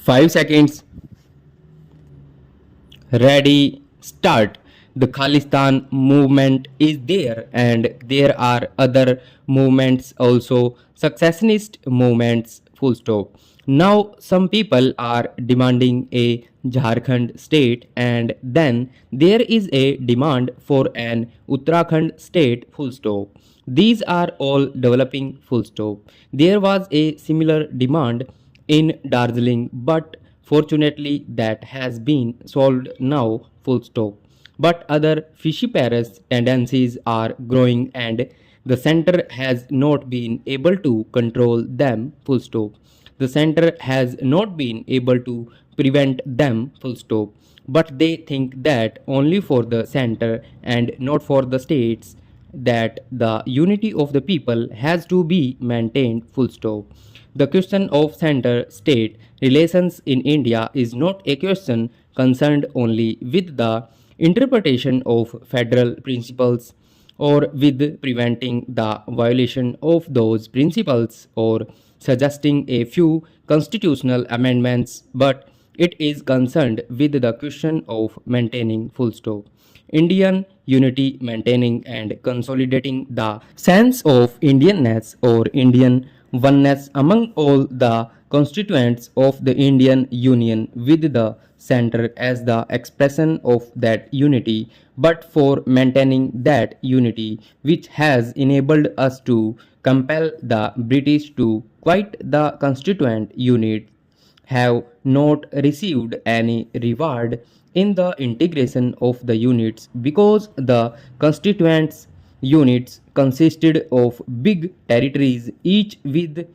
5 seconds. Ready, start. The Khalistan movement is there, and there are other movements also, successionist movements, full stop. Now, some people are demanding a Jharkhand state, and then there is a demand for an Uttarakhand state, full stop. These are all developing, full stop. There was a similar demand in Darjeeling, but fortunately that has been solved now, full stop. But other fishy-parous tendencies are growing and the center has not been able to control them, full stop. The center has not been able to prevent them, full stop. But they think that only for the center and not for the states, that the unity of the people has to be maintained, full stop. The question of center state relations in India is not a question concerned only with the interpretation of federal principles or with preventing the violation of those principles or suggesting a few constitutional amendments, but it is concerned with the question of maintaining, full stop, Indian unity, maintaining and consolidating the sense of Indianness or Indian oneness among all the constituents of the Indian Union, with the center as the expression of that unity, but for maintaining that unity which has enabled us to compel the British to quit the constituent unit, have not received any reward in the integration of the units, because the constituents units consisted of big territories, each with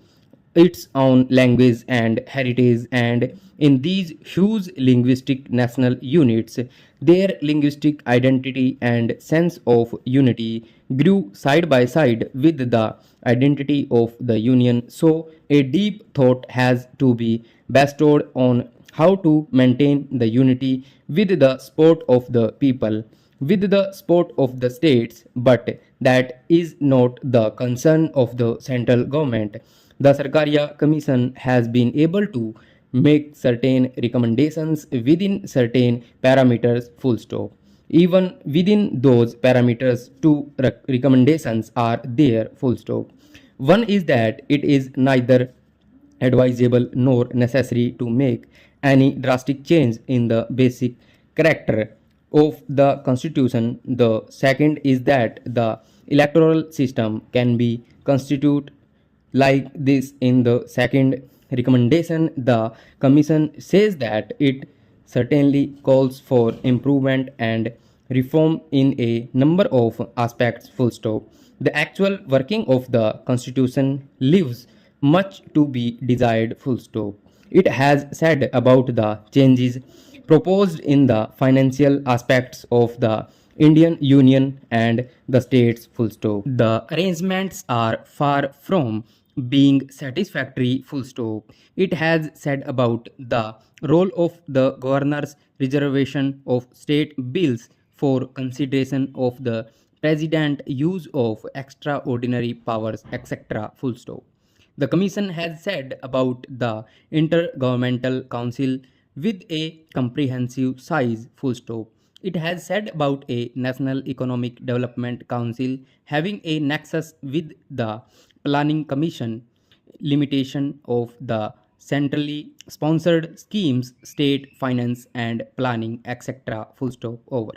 its own language and heritage, and in these huge linguistic national units their linguistic identity and sense of unity grew side by side with the identity of the union. So a deep thought has to be bestowed on how to maintain the unity with the support of the people, with the support of the states, but that is not the concern of the central government. The Sarkaria Commission has been able to make certain recommendations within certain parameters, full stop. Even within those parameters, two recommendations are there, full stop. One is that it is neither advisable nor necessary to make any drastic change in the basic character of the constitution. The second is that the electoral system can be constituted like this. In the second recommendation, the commission says that it certainly calls for improvement and reform in a number of aspects, full stop. The actual working of the constitution leaves much to be desired, full stop. It has said about the changes proposed in the financial aspects of the Indian Union and the states, full stop. The arrangements are far from being satisfactory, full stop. It has said about the role of the governor's reservation of state bills for consideration of the president, use of extraordinary powers, etc., full stop. The commission has said about the intergovernmental council with a comprehensive size, full stop. It has said about a national economic development council having a nexus with the planning commission, limitation of the centrally sponsored schemes, state finance and planning, etc., full stop, over.